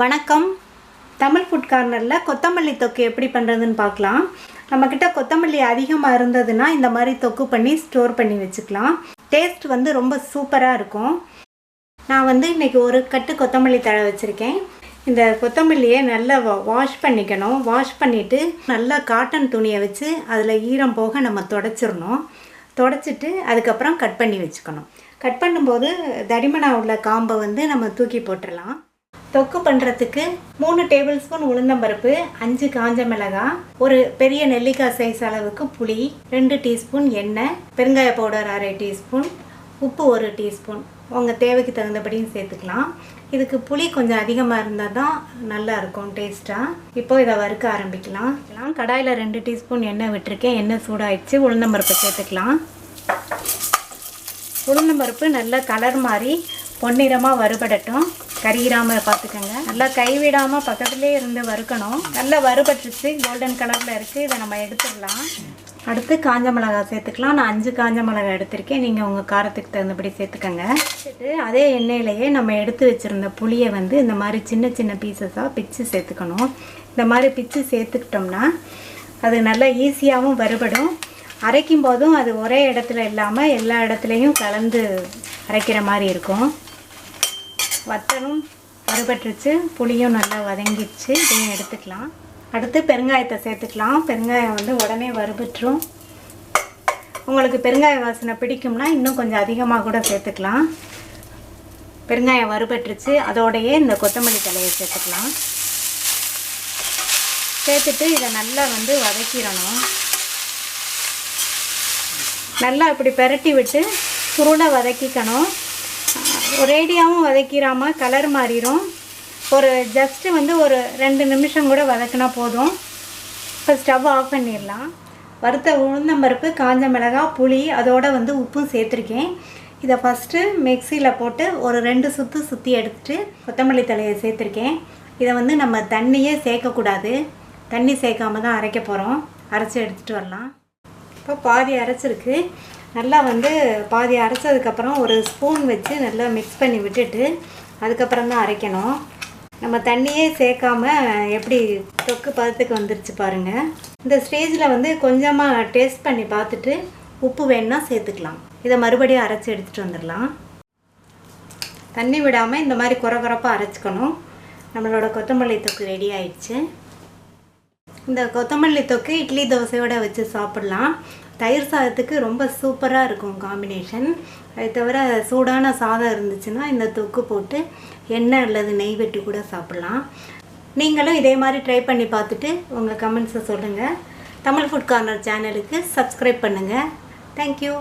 வணக்கம். தமிழ் ஃபுட் கார்னரில் கொத்தமல்லி தொக்கு எப்படி பண்ணுறதுன்னு பார்க்கலாம். நம்மக்கிட்ட கொத்தமல்லி அதிகமாக இருந்ததுன்னா இந்த மாதிரி தொக்கு பண்ணி ஸ்டோர் பண்ணி வச்சுக்கலாம். டேஸ்ட் ரொம்ப சூப்பராக இருக்கும். நான் இன்றைக்கி ஒரு கட்டு கொத்தமல்லி தழை வச்சுருக்கேன். இந்த கொத்தமல்லியை நல்லா வாஷ் பண்ணிக்கணும். வாஷ் பண்ணிவிட்டு நல்லா காட்டன் துணியை வச்சு அதில் ஈரம் போக நம்ம தொடச்சிடணும். தொடச்சிட்டு அதுக்கப்புறம் கட் பண்ணி வச்சுக்கணும். கட் பண்ணும்போது தடிமனாக உள்ள காம்பை நம்ம தூக்கி போட்டுடலாம். தொக்கு பண்ணுறதுக்கு 3 டேபிள் ஸ்பூன் உளுந்தம்பருப்பு, 5 காஞ்ச மிளகாய், ஒரு பெரிய நெல்லிக்காய் சைஸ் அளவுக்கு புளி, 2 டீஸ்பூன் எண்ணெய், பெருங்காய பவுடர் 1/2 டீஸ்பூன், உப்பு 1 டீஸ்பூன். உங்கள் தேவைக்கு தகுந்தபடியும் சேர்த்துக்கலாம். இதுக்கு புளி கொஞ்சம் அதிகமாக இருந்தால் தான் நல்லாயிருக்கும் டேஸ்ட்டாக. இப்போ இதை வறுக்க ஆரம்பிக்கலாம். கடாயில் 2 டீஸ்பூன் எண்ணெய் விட்டுருக்கேன். எண்ணெய் சூடாகிடுச்சு. உளுந்தம்பருப்பு சேர்த்துக்கலாம். உளுந்தம்பருப்பு நல்லா கலர் மாதிரி பொன்னிறமாக வறுபடட்டும். கறியிடாமல் பார்த்துக்கோங்க. நல்லா கைவிடாமல் பக்கத்துலேயே இருந்து வறுக்கணும். நல்லா வறுபட்டுருச்சு, கோல்டன் கலரில் இருக்குது. இதை நம்ம எடுத்துடலாம். அடுத்து காஞ்ச மிளகாய் சேர்த்துக்கலாம். நான் 5 காஞ்ச மிளகாய் எடுத்திருக்கேன். நீங்கள் உங்கள் காரத்துக்கு தகுந்தபடி சேர்த்துக்கோங்க. அதே எண்ணெயிலேயே நம்ம எடுத்து வச்சுருந்த புளியை இந்த மாதிரி சின்ன சின்ன பீசஸாக பிச்சு சேர்த்துக்கணும். இந்த மாதிரி பிச்சு சேர்த்துக்கிட்டோம்னா அது நல்லா ஈஸியாகவும் வறுபடும். அரைக்கும் போதும் அது ஒரே இடத்துல இல்லாமல் எல்லா இடத்துலையும் கலந்து அரைக்கிற மாதிரி இருக்கும். வத்தலும் வறுபட்டுருச்சு, புளியும் நல்லா வதங்கிடுச்சு. இதையும் எடுத்துக்கலாம். அடுத்து பெருங்காயத்தை சேர்த்துக்கலாம். பெருங்காயம் உடனே வறுபட்டுரும். உங்களுக்கு பெருங்காய வாசனை பிடிக்கும்னா இன்னும் கொஞ்சம் அதிகமாக கூட சேர்த்துக்கலாம். பெருங்காயம் வறுபட்டுருச்சு. அதோடையே இந்த கொத்தமல்லி தழையை சேர்த்துக்கலாம். சேர்த்துட்டு இதை நல்லா வதக்கிடணும். நல்லா இப்படி பெரட்டி விட்டு சுருளை வதக்கிக்கணும். ஒரேடியாகவும் வதக்கிடாமல் கலர் மாறிடும். ஒரு ஜஸ்ட்டு ஒரு 2 நிமிஷம் கூட வதக்கினா போதும். இப்போ ஸ்டவ் ஆஃப் பண்ணிடலாம். வறுத்த உளுந்தம்பருப்பு, காஞ்ச மிளகாய், புளி, அதோட உப்பும் சேர்த்துருக்கேன். இதை ஃபஸ்ட்டு மிக்சியில் போட்டு ஒரு 2 சுற்றி எடுத்துகிட்டு கொத்தமல்லி தழையை சேர்த்துருக்கேன். இதை நம்ம தண்ணியே சேர்க்கக்கூடாது. தண்ணி சேர்க்காம தான் அரைக்க போகிறோம். அரைச்சி எடுத்துகிட்டு வரலாம். இப்போ பாதி அரைச்சிருக்கு. நல்லா பாதி அரைச்சதுக்கப்புறம் ஒரு ஸ்பூன் வச்சு நல்லா மிக்ஸ் பண்ணி விட்டுட்டு அதுக்கப்புறம் தான் அரைக்கணும். நம்ம தண்ணியே சேர்க்காம எப்படி தொக்கு பதத்துக்கு வந்துருச்சு பாருங்கள். இந்த ஸ்டேஜில் கொஞ்சமாக டேஸ்ட் பண்ணி பார்த்துட்டு உப்பு வேணுன்னா சேர்த்துக்கலாம். இதை மறுபடியும் அரைச்சி எடுத்துகிட்டு வந்துடலாம். தண்ணி விடாமல் இந்த மாதிரி குறப்பாக அரைச்சிக்கணும். நம்மளோட கொத்தமல்லி தொக்கு ரெடி ஆயிடுச்சு. இந்த கொத்தமல்லி தொக்கு இட்லி தோசையோடு வச்சு சாப்பிட்லாம். தயிர் சாதத்துக்கு ரொம்ப சூப்பராக இருக்கும் காம்பினேஷன். அது தவிர சூடான சாதம் இருந்துச்சுன்னா இந்த தொக்கு போட்டு எண்ணெய் அல்லது நெய் வெட்டி கூட சாப்பிட்லாம். நீங்களும் இதே மாதிரி ட்ரை பண்ணி பார்த்துட்டு உங்கள் கமெண்ட்ஸை சொல்லுங்கள். தமிழ் ஃபுட் கார்னர் சேனலுக்கு சப்ஸ்கிரைப் பண்ணுங்கள். தேங்க்யூ.